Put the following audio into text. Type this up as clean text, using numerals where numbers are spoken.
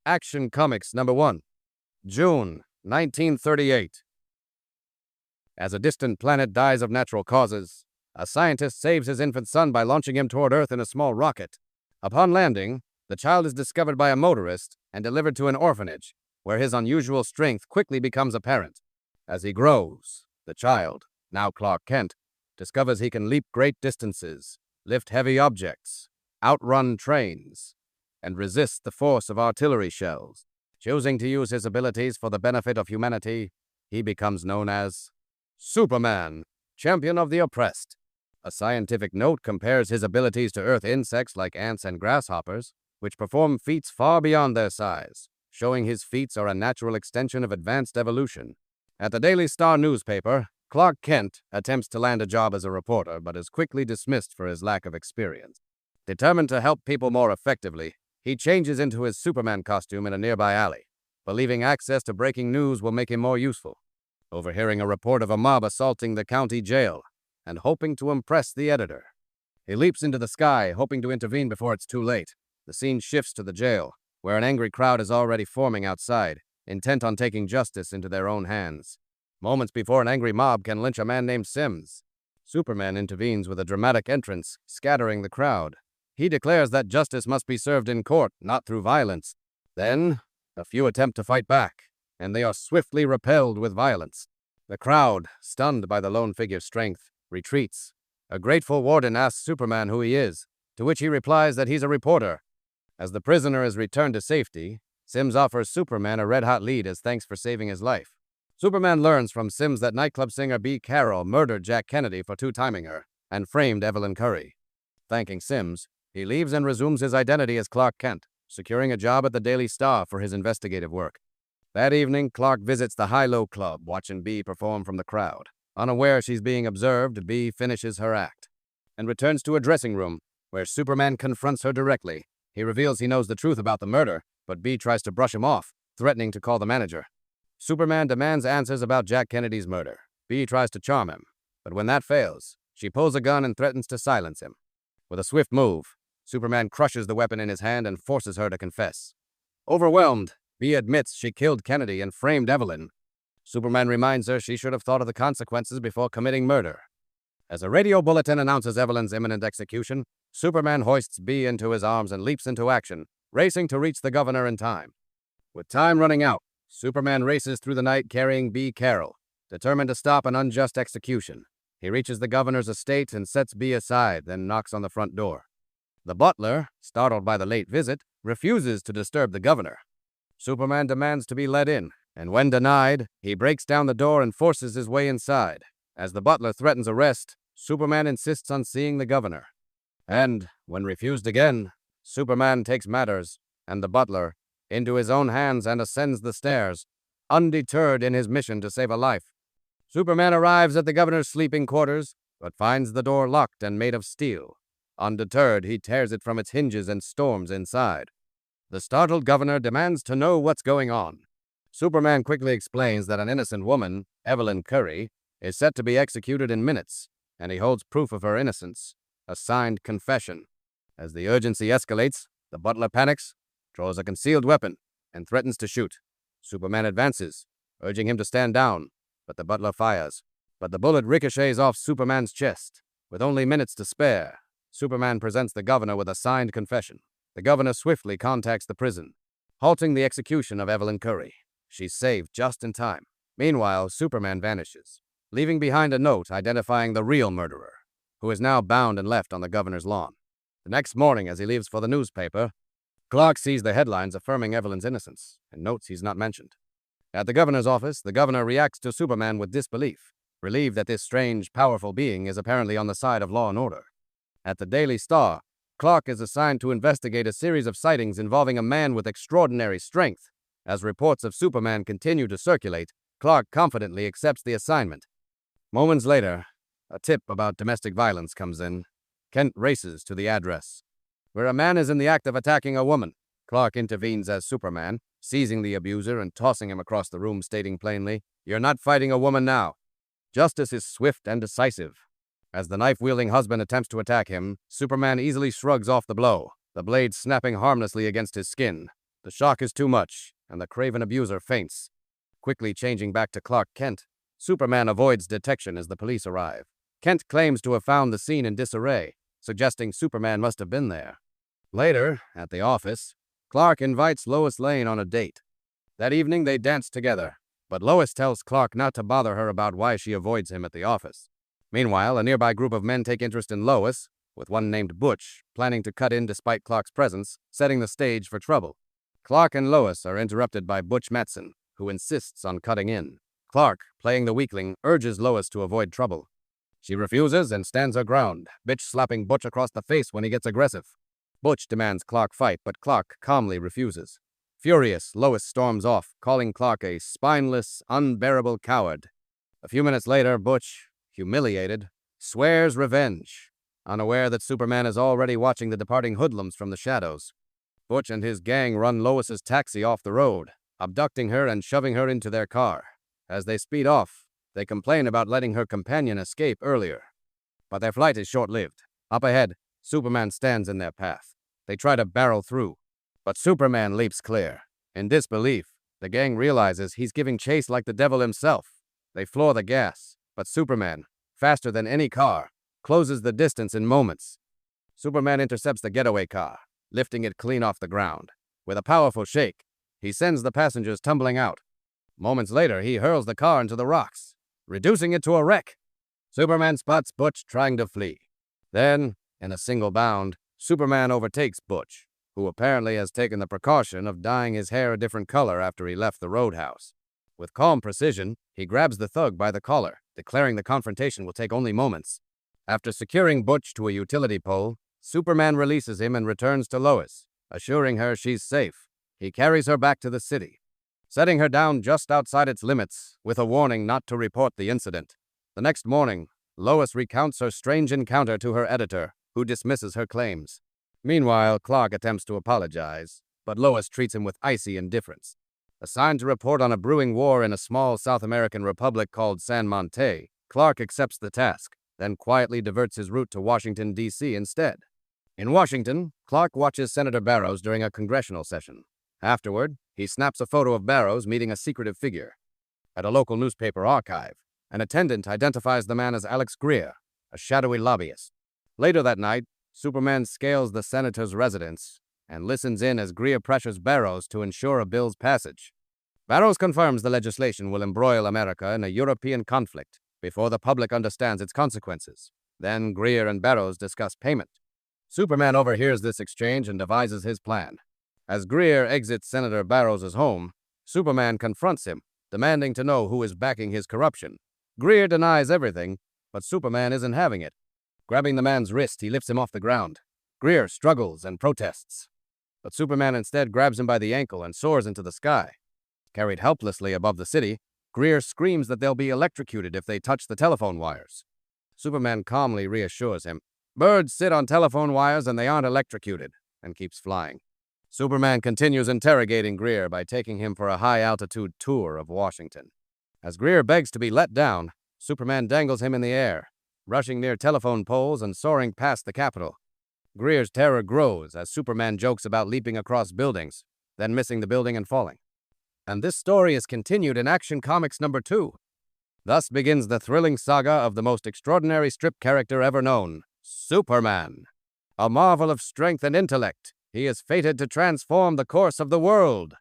Action Comics #1, June 1938. As a distant planet dies of natural causes, a scientist saves his infant son by launching him toward Earth in a small rocket. Upon landing, the child is discovered by a motorist and delivered to an orphanage, where his unusual strength quickly becomes apparent. As he grows, the child, now Clark Kent, discovers he can leap great distances, lift heavy objects, outrun trains, and resist the force of artillery shells. Choosing to use his abilities for the benefit of humanity, he becomes known as Superman, champion of the oppressed. A scientific note compares his abilities to Earth insects like ants and grasshoppers, which perform feats far beyond their size, showing his feats are a natural extension of advanced evolution. At the Daily Star newspaper, Clark Kent attempts to land a job as a reporter, but is quickly dismissed for his lack of experience. Determined to help people more effectively, he changes into his Superman costume in a nearby alley, believing access to breaking news will make him more useful. Overhearing a report of a mob assaulting the county jail, and hoping to impress the editor, he leaps into the sky, hoping to intervene before it's too late. The scene shifts to the jail, where an angry crowd is already forming outside, intent on taking justice into their own hands. Moments before an angry mob can lynch a man named Sims, Superman intervenes with a dramatic entrance, scattering the crowd. He declares that justice must be served in court, not through violence. Then, a few attempt to fight back, and they are swiftly repelled with violence. The crowd, stunned by the lone figure's strength, retreats. A grateful warden asks Superman who he is, to which he replies that he's a reporter. As the prisoner is returned to safety, Sims offers Superman a red-hot lead as thanks for saving his life. Superman learns from Sims that nightclub singer Bea Carroll murdered Jack Kennedy for two-timing her, and framed Evelyn Curry. Thanking Sims, he leaves and resumes his identity as Clark Kent, securing a job at the Daily Star for his investigative work. That evening, Clark visits the High-Low Club, watching Bea perform from the crowd. Unaware she's being observed, Bea finishes her act, and returns to a dressing room, where Superman confronts her directly. He reveals he knows the truth about the murder, but Bea tries to brush him off, threatening to call the manager. Superman demands answers about Jack Kennedy's murder. Bea tries to charm him, but when that fails, she pulls a gun and threatens to silence him. With a swift move, Superman crushes the weapon in his hand and forces her to confess. Overwhelmed, Bea admits she killed Kennedy and framed Evelyn. Superman reminds her she should have thought of the consequences before committing murder. As a radio bulletin announces Evelyn's imminent execution, Superman hoists Bea into his arms and leaps into action, racing to reach the governor in time. With time running out, Superman races through the night carrying Bea Carroll, determined to stop an unjust execution. He reaches the governor's estate and sets Bea aside, then knocks on the front door. The butler, startled by the late visit, refuses to disturb the governor. Superman demands to be let in, and when denied, he breaks down the door and forces his way inside. As the butler threatens arrest, Superman insists on seeing the governor. And, when refused again, Superman takes matters, and the butler, into his own hands and ascends the stairs, undeterred in his mission to save a life. Superman arrives at the governor's sleeping quarters, but finds the door locked and made of steel. Undeterred, he tears it from its hinges and storms inside. The startled governor demands to know what's going on. Superman quickly explains that an innocent woman, Evelyn Curry, is set to be executed in minutes, and he holds proof of her innocence, a signed confession. As the urgency escalates, the butler panics, draws a concealed weapon, and threatens to shoot. Superman advances, urging him to stand down, but the butler fires. But the bullet ricochets off Superman's chest. With only minutes to spare, Superman presents the governor with a signed confession. The governor swiftly contacts the prison, halting the execution of Evelyn Curry. She's saved just in time. Meanwhile, Superman vanishes, leaving behind a note identifying the real murderer, who is now bound and left on the governor's lawn. The next morning, as he leaves for the newspaper, Clark sees the headlines affirming Evelyn's innocence and notes he's not mentioned. At the governor's office, the governor reacts to Superman with disbelief, relieved that this strange, powerful being is apparently on the side of law and order. At the Daily Star, Clark is assigned to investigate a series of sightings involving a man with extraordinary strength. As reports of Superman continue to circulate, Clark confidently accepts the assignment. Moments later, a tip about domestic violence comes in. Kent races to the address, where a man is in the act of attacking a woman. Clark intervenes as Superman, seizing the abuser and tossing him across the room, stating plainly, "You're not fighting a woman now." Justice is swift and decisive. As the knife-wielding husband attempts to attack him, Superman easily shrugs off the blow, the blade snapping harmlessly against his skin. The shock is too much, and the craven abuser faints. Quickly changing back to Clark Kent, Superman avoids detection as the police arrive. Kent claims to have found the scene in disarray, suggesting Superman must have been there. Later, at the office, Clark invites Lois Lane on a date. That evening they dance together, but Lois tells Clark not to bother her about why she avoids him at the office. Meanwhile, a nearby group of men take interest in Lois, with one named Butch, planning to cut in despite Clark's presence, setting the stage for trouble. Clark and Lois are interrupted by Butch Matson, who insists on cutting in. Clark, playing the weakling, urges Lois to avoid trouble. She refuses and stands her ground, bitch slapping Butch across the face when he gets aggressive. Butch demands Clark fight, but Clark calmly refuses. Furious, Lois storms off, calling Clark a spineless, unbearable coward. A few minutes later, Butch, humiliated, swears revenge, unaware that Superman is already watching the departing hoodlums from the shadows. Butch and his gang run Lois's taxi off the road, abducting her and shoving her into their car. As they speed off, they complain about letting her companion escape earlier. But their flight is short-lived. Up ahead, Superman stands in their path. They try to barrel through, but Superman leaps clear. In disbelief, the gang realizes he's giving chase like the devil himself. They floor the gas, but Superman, faster than any car, closes the distance in moments. Superman intercepts the getaway car, lifting it clean off the ground. With a powerful shake, he sends the passengers tumbling out. Moments later, he hurls the car into the rocks, reducing it to a wreck. Superman spots Butch trying to flee. Then, in a single bound, Superman overtakes Butch, who apparently has taken the precaution of dyeing his hair a different color after he left the roadhouse. With calm precision, he grabs the thug by the collar, declaring the confrontation will take only moments. After securing Butch to a utility pole, Superman releases him and returns to Lois, assuring her she's safe. He carries her back to the city, setting her down just outside its limits, with a warning not to report the incident. The next morning, Lois recounts her strange encounter to her editor, who dismisses her claims. Meanwhile, Clark attempts to apologize, but Lois treats him with icy indifference. Assigned to report on a brewing war in a small South American republic called San Monte, Clark accepts the task, then quietly diverts his route to Washington, D.C. instead. In Washington, Clark watches Senator Barrows during a congressional session. Afterward, he snaps a photo of Barrows meeting a secretive figure. At a local newspaper archive, an attendant identifies the man as Alex Greer, a shadowy lobbyist. Later that night, Superman scales the senator's residence and listens in as Greer pressures Barrows to ensure a bill's passage. Barrows confirms the legislation will embroil America in a European conflict before the public understands its consequences. Then Greer and Barrows discuss payment. Superman overhears this exchange and devises his plan. As Greer exits Senator Barrows' home, Superman confronts him, demanding to know who is backing his corruption. Greer denies everything, but Superman isn't having it. Grabbing the man's wrist, he lifts him off the ground. Greer struggles and protests, but Superman instead grabs him by the ankle and soars into the sky. Carried helplessly above the city, Greer screams that they'll be electrocuted if they touch the telephone wires. Superman calmly reassures him. Birds sit on telephone wires and they aren't electrocuted, and keeps flying. Superman continues interrogating Greer by taking him for a high-altitude tour of Washington. As Greer begs to be let down, Superman dangles him in the air, rushing near telephone poles and soaring past the Capitol. Greer's terror grows as Superman jokes about leaping across buildings, then missing the building and falling. And this story is continued in Action Comics #2. Thus begins the thrilling saga of the most extraordinary strip character ever known, Superman. A marvel of strength and intellect, he is fated to transform the course of the world.